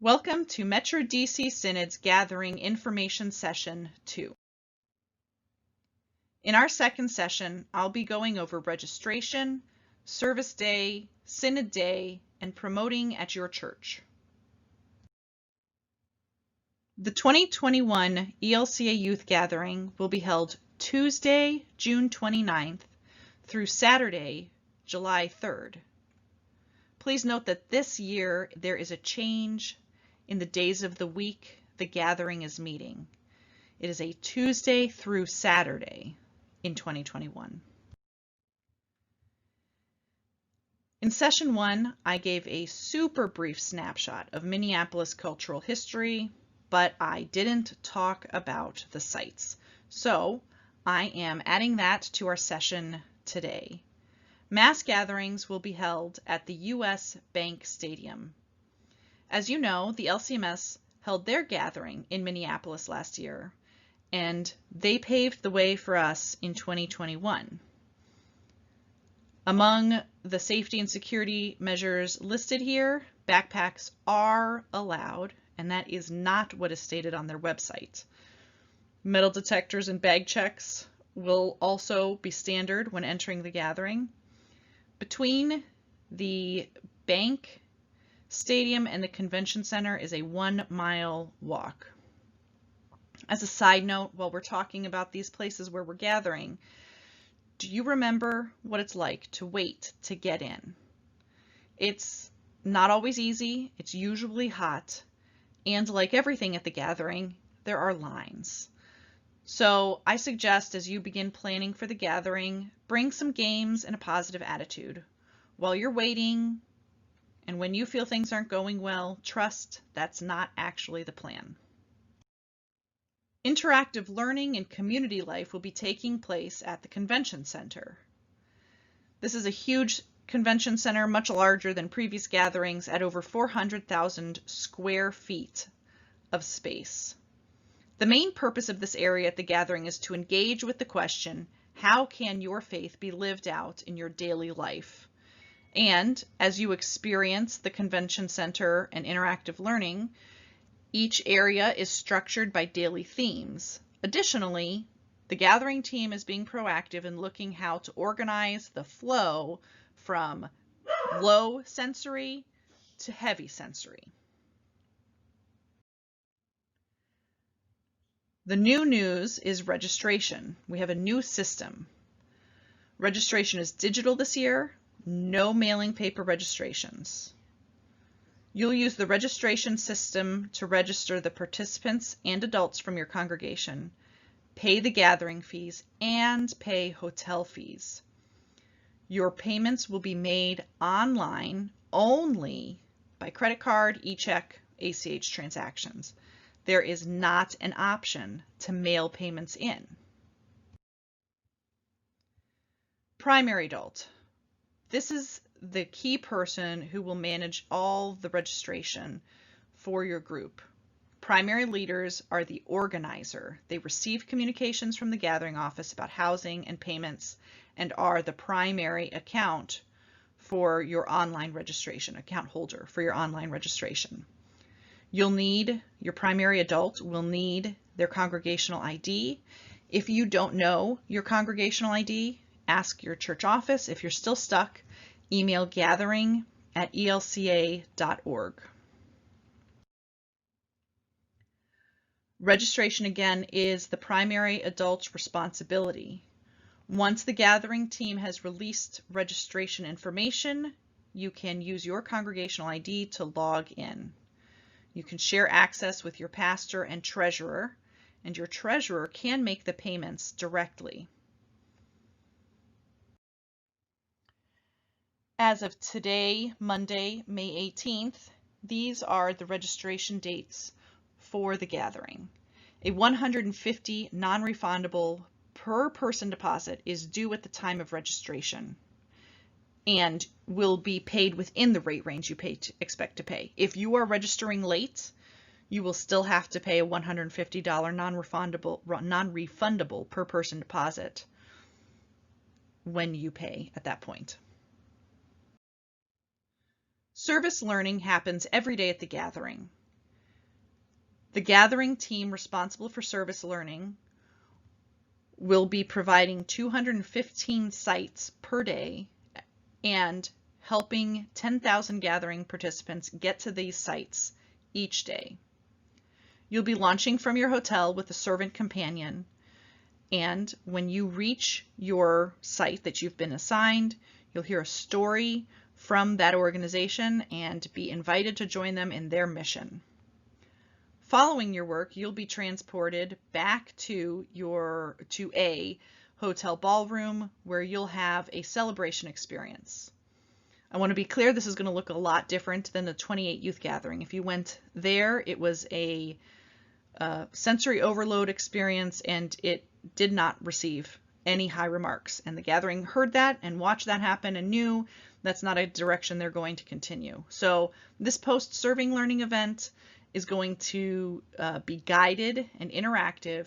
Welcome to Metro DC Synod's Gathering Information Session 2. In our second session, I'll be going over registration, service day, Synod day, and promoting at your church. The 2021 ELCA Youth Gathering will be held Tuesday, June 29th through Saturday, July 3rd. Please note that this year there is a change in the days of the week the gathering is meeting. It is a Tuesday through Saturday in 2021. In session 1, I gave a super brief snapshot of Minneapolis cultural history, but I didn't talk about the sites. So I am adding that to our session today. Mass gatherings will be held at the U.S. Bank Stadium. As you know, the LCMS held their gathering in Minneapolis last year, and they paved the way for us in 2021. Among the safety and security measures listed here, backpacks are allowed, and that is not what is stated on their website. Metal detectors and bag checks will also be standard when entering the gathering. Between the bank stadium and the convention center is a 1-mile walk. As a side note, while we're talking about these places where we're gathering, do you remember what it's like to wait to get in? It's not always easy, it's usually hot, and like everything at the gathering, there are lines. So I suggest as you begin planning for the gathering, bring some games and a positive attitude. While you're waiting, and when you feel things aren't going well, trust that's not actually the plan. Interactive learning and community life will be taking place at the convention center. This is a huge convention center, much larger than previous gatherings, at over 400,000 square feet of space. The main purpose of this area at the gathering is to engage with the question, how can your faith be lived out in your daily life? And as you experience the convention center and interactive learning, each area is structured by daily themes. Additionally, the gathering team is being proactive in looking how to organize the flow from low sensory to heavy sensory. The new news is registration. We have a new system. Registration is digital this year. No mailing paper registrations. You'll use the registration system to register the participants and adults from your congregation, pay the gathering fees, and pay hotel fees. Your payments will be made online only by credit card, e-check, ACH transactions. There is not an option to mail payments in. Primary adult. This is the key person who will manage all the registration for your group. Primary leaders are the organizer. They receive communications from the gathering office about housing and payments and are the primary account for your online registration, account holder for your online registration. You'll need, your primary adult will need their congregational ID. If you don't know your congregational ID, ask your church office. If you're still stuck, email gathering@elca.org. Registration, again, is the primary adult's responsibility. Once the gathering team has released registration information, you can use your congregational ID to log in. You can share access with your pastor and treasurer, and your treasurer can make the payments directly. As of today, Monday, May 18th, these are the registration dates for the gathering. A $150 non-refundable per person deposit is due at the time of registration and will be paid within the rate range you expect to pay. If you are registering late, you will still have to pay a $150 non-refundable per person deposit when you pay at that point. Service learning happens every day at the gathering. The gathering team responsible for service learning will be providing 215 sites per day and helping 10,000 gathering participants get to these sites each day. You'll be launching from your hotel with a servant companion, and when you reach your site that you've been assigned, you'll hear a story from that organization and be invited to join them in their mission. Following your work, you'll be transported back to a hotel ballroom where you'll have a celebration experience. I want to be clear, this is going to look a lot different than the 28 Youth Gathering. If you went there, it was a sensory overload experience and it did not receive any high remarks. And the gathering heard that and watched that happen and knew that's not a direction they're going to continue. So this post-serving learning event is going to be guided and interactive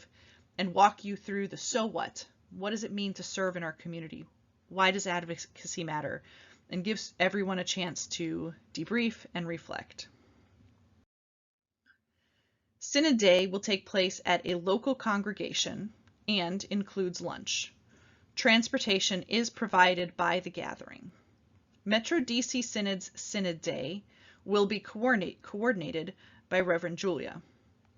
and walk you through the so what. What does it mean to serve in our community? Why does advocacy matter? And gives everyone a chance to debrief and reflect. Synod Day will take place at a local congregation and includes lunch. Transportation is provided by the gathering. Metro DC Synod's Synod Day will be coordinated by Reverend Julia.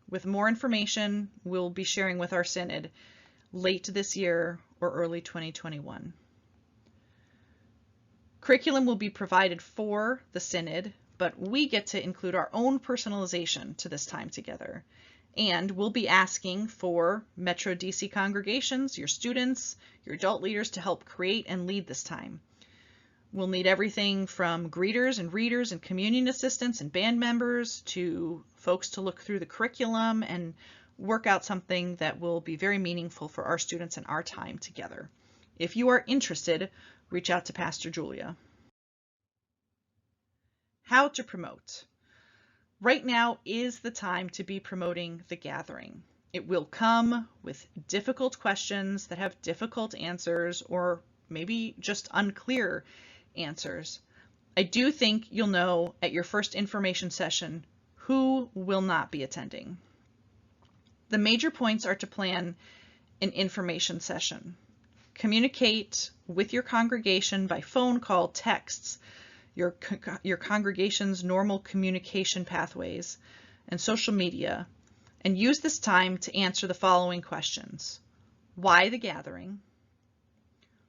With more information, we'll be sharing with our Synod late this year or early 2021. Curriculum will be provided for the Synod, but we get to include our own personalization to this time together. And we'll be asking for Metro DC congregations, your students, your adult leaders to help create and lead this time. We'll need everything from greeters and readers and communion assistants and band members to folks to look through the curriculum and work out something that will be very meaningful for our students and our time together. If you are interested, reach out to Pastor Julia. How to promote. Right now is the time to be promoting the gathering. It will come with difficult questions that have difficult answers or maybe just unclear answers. I do think you'll know at your first information session who will not be attending. The major points are to plan an information session. Communicate with your congregation by phone call, texts, your congregation's normal communication pathways, and social media, and use this time to answer the following questions. Why the gathering?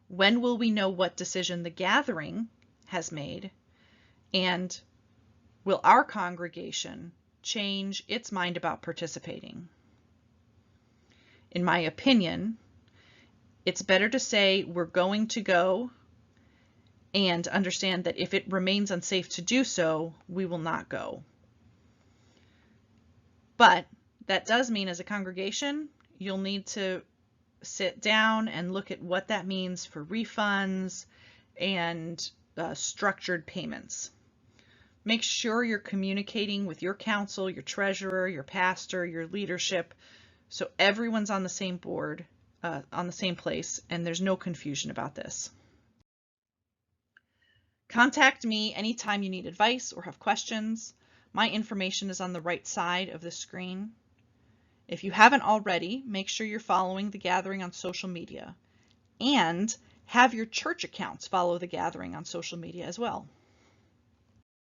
When will we know what decision the gathering has made? And will our congregation change its mind about participating? In my opinion, it's better to say we're going to go and understand that if it remains unsafe to do so, we will not go. But that does mean as a congregation, you'll need to sit down and look at what that means for refunds and structured payments. Make sure you're communicating with your council, your treasurer, your pastor, your leadership, so everyone's on the same board, on the same place, and there's no confusion about this. Contact me anytime you need advice or have questions. My information is on the right side of the screen. If you haven't already, make sure you're following the gathering on social media and have your church accounts follow the gathering on social media as well.